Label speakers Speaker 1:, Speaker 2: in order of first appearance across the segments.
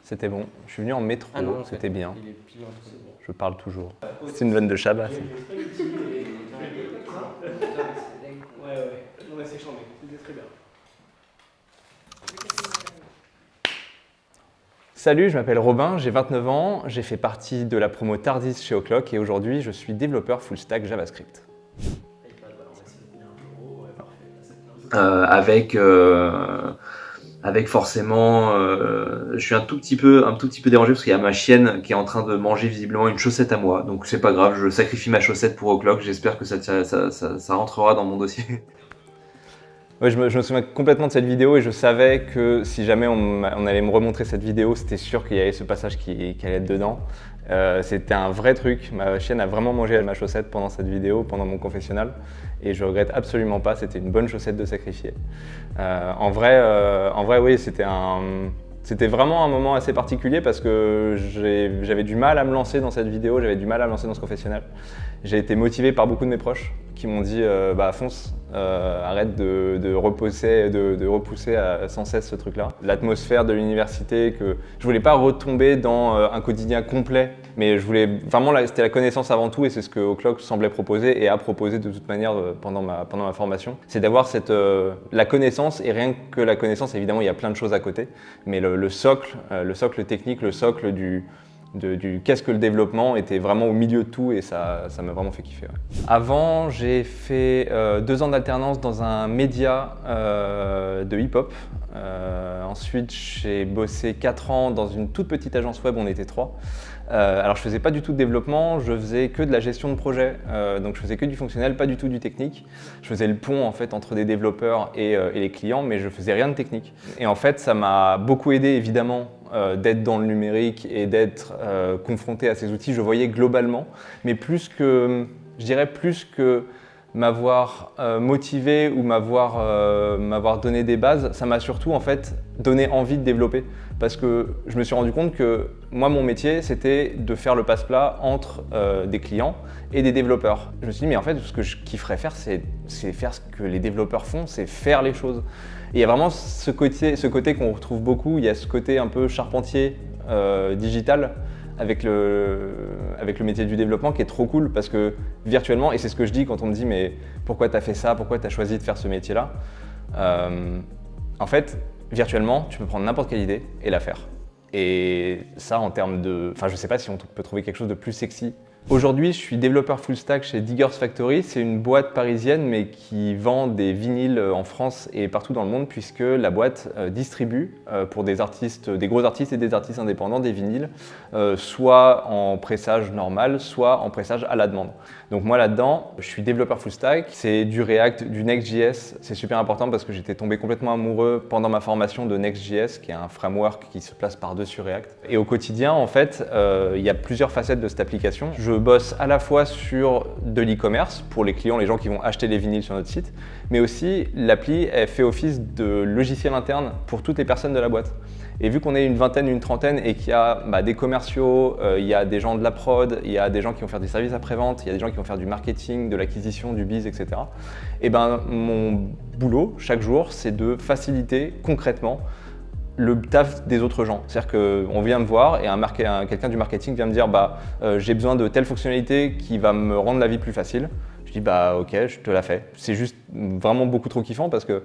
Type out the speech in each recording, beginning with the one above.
Speaker 1: C'était bon. Je suis venu en métro,
Speaker 2: Ah non,
Speaker 1: c'était bien.
Speaker 2: Il est pile entre les deux.
Speaker 1: Je parle toujours. C'est une vanne de Shabbat.
Speaker 2: Ouais, non mais c'est chambé, c'était très bien.
Speaker 1: Salut, je m'appelle Robin, j'ai 29 ans, j'ai fait partie de la promo Tardis chez O'Clock et aujourd'hui je suis développeur full stack JavaScript.
Speaker 3: Avec forcément, je suis un tout petit peu dérangé parce qu'il y a ma chienne qui est en train de manger visiblement une chaussette à moi, donc c'est pas grave, je sacrifie ma chaussette pour O'Clock, j'espère que ça rentrera dans mon dossier.
Speaker 1: Ouais, je me souviens complètement de cette vidéo et je savais que si jamais on allait me remontrer cette vidéo, c'était sûr qu'il y avait ce passage qui allait être dedans. C'était un vrai truc, ma chienne a vraiment mangé ma chaussette pendant cette vidéo, pendant mon confessionnal, et je regrette absolument pas, c'était une bonne chaussette de sacrifier. En vrai, oui, c'était vraiment un moment assez particulier parce que j'avais du mal à me lancer dans cette vidéo, j'avais du mal à me lancer dans ce confessionnal. J'ai été motivé par beaucoup de mes proches qui m'ont dit bah fonce, arrête de repousser sans cesse ce truc-là. L'atmosphère de l'université, que je voulais pas retomber dans un quotidien complet, mais je voulais vraiment, c'était la connaissance avant tout et c'est ce que O'Clock semblait proposer et a proposé de toute manière pendant ma formation. C'est d'avoir la connaissance et rien que la connaissance, évidemment il y a plein de choses à côté, mais le socle technique, le socle du qu'est-ce que le développement était vraiment au milieu de tout et ça m'a vraiment fait kiffer. Ouais. Avant, j'ai fait 2 ans d'alternance dans un média de hip-hop. Ensuite, j'ai bossé 4 ans dans une toute petite agence web, on était 3. Alors je faisais pas du tout de développement, je faisais que de la gestion de projet, donc je faisais que du fonctionnel, pas du tout du technique. Je faisais le pont en fait entre des développeurs et les clients, mais je faisais rien de technique. Et en fait, ça m'a beaucoup aidé évidemment d'être dans le numérique et d'être confronté à ces outils. Je voyais globalement, mais plus que m'avoir motivé ou m'avoir donné des bases, ça m'a surtout en fait donné envie de développer parce que je me suis rendu compte que moi mon métier c'était de faire le passe-plat entre des clients et des développeurs. Je me suis dit mais en fait ce que je kifferais faire c'est faire ce que les développeurs font, c'est faire les choses. Et il y a vraiment ce côté qu'on retrouve beaucoup, il y a ce côté un peu charpentier digital avec le métier du développement qui est trop cool parce que virtuellement, et c'est ce que je dis quand on me dit mais pourquoi tu as fait ça, pourquoi tu as choisi de faire ce métier-là, en fait, virtuellement, tu peux prendre n'importe quelle idée et la faire. Et ça en termes de... Enfin, je sais pas si on peut trouver quelque chose de plus sexy. Aujourd'hui, je suis développeur full stack chez Diggers Factory. C'est une boîte parisienne mais qui vend des vinyles en France et partout dans le monde puisque la boîte distribue pour des artistes, des gros artistes et des artistes indépendants des vinyles, soit en pressage normal, soit en pressage à la demande. Donc moi là-dedans, je suis développeur full stack. C'est du React, du Next.js. C'est super important parce que j'étais tombé complètement amoureux pendant ma formation de Next.js, qui est un framework qui se place par-dessus React. Et au quotidien, en fait, il y a plusieurs facettes de cette application. Je bosse à la fois sur de l'e-commerce pour les clients, les gens qui vont acheter les vinyles sur notre site, mais aussi l'appli elle fait office de logiciel interne pour toutes les personnes de la boîte. Et vu qu'on est une vingtaine, une trentaine et qu'il y a des commerciaux, il y a des gens de la prod, il y a des gens qui vont faire des services après-vente, il y a des gens qui vont faire du marketing, de l'acquisition, du biz, etc. Et mon boulot chaque jour, c'est de faciliter concrètement le taf des autres gens. C'est-à-dire qu'on vient me voir et quelqu'un du marketing vient me dire j'ai besoin de telle fonctionnalité qui va me rendre la vie plus facile. Je dis ok, je te la fais. C'est juste vraiment beaucoup trop kiffant parce que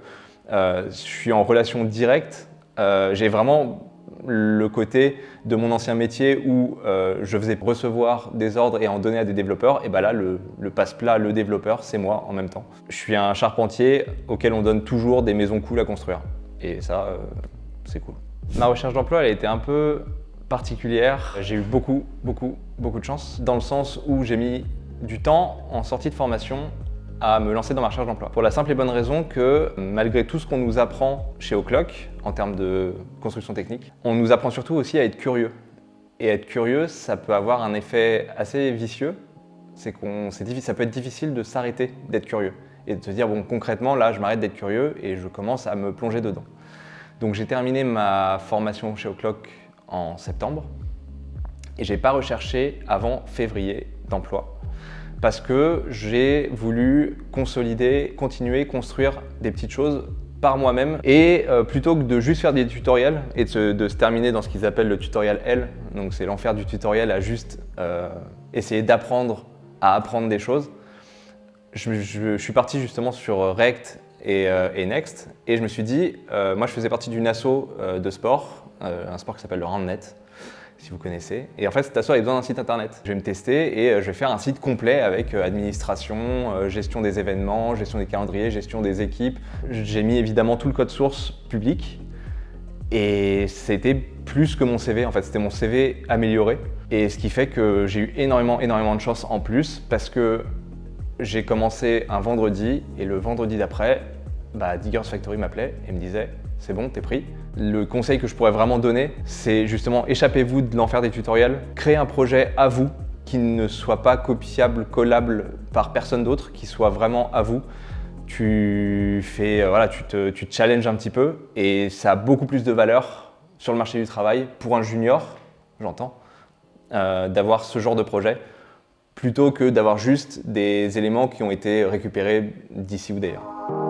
Speaker 1: je suis en relation directe. J'ai vraiment le côté de mon ancien métier où je faisais recevoir des ordres et en donner à des développeurs. Et là, le passe-plat, le développeur, c'est moi en même temps. Je suis un charpentier auquel on donne toujours des maisons cool à construire. Et ça, c'est cool. Ma recherche d'emploi, elle a été un peu particulière. J'ai eu beaucoup de chance, dans le sens où j'ai mis du temps en sortie de formation à me lancer dans ma recherche d'emploi. Pour la simple et bonne raison que, malgré tout ce qu'on nous apprend chez O'Clock, en termes de construction technique, on nous apprend surtout aussi à être curieux. Et être curieux, ça peut avoir un effet assez vicieux. Ça peut être difficile de s'arrêter d'être curieux. Et de se dire, bon, concrètement, là, je m'arrête d'être curieux et je commence à me plonger dedans. Donc j'ai terminé ma formation chez O'Clock en septembre et j'ai pas recherché avant février d'emploi parce que j'ai voulu consolider, continuer, construire des petites choses par moi-même et plutôt que de juste faire des tutoriels et de se terminer dans ce qu'ils appellent le tutoriel L, donc c'est l'enfer du tutoriel à juste essayer d'apprendre à apprendre des choses, je suis parti justement sur React et Next et je me suis dit, moi je faisais partie d'une asso de sport, un sport qui s'appelle le Roundnet, si vous connaissez. Et en fait, cette asso avait besoin d'un site internet. Je vais me tester et je vais faire un site complet avec administration, gestion des événements, gestion des calendriers, gestion des équipes. J'ai mis évidemment tout le code source public et c'était plus que mon CV. En fait, c'était mon CV amélioré. Et ce qui fait que j'ai eu énormément de chance en plus parce que j'ai commencé un vendredi et le vendredi d'après, Diggers Factory m'appelait et me disait « c'est bon, t'es pris ». Le conseil que je pourrais vraiment donner, c'est justement échappez-vous de l'enfer des tutoriels, créez un projet à vous qui ne soit pas copiable, collable par personne d'autre, qui soit vraiment à vous. Tu te challenges un petit peu et ça a beaucoup plus de valeur sur le marché du travail pour un junior, j'entends, d'avoir ce genre de projet plutôt que d'avoir juste des éléments qui ont été récupérés d'ici ou d'ailleurs.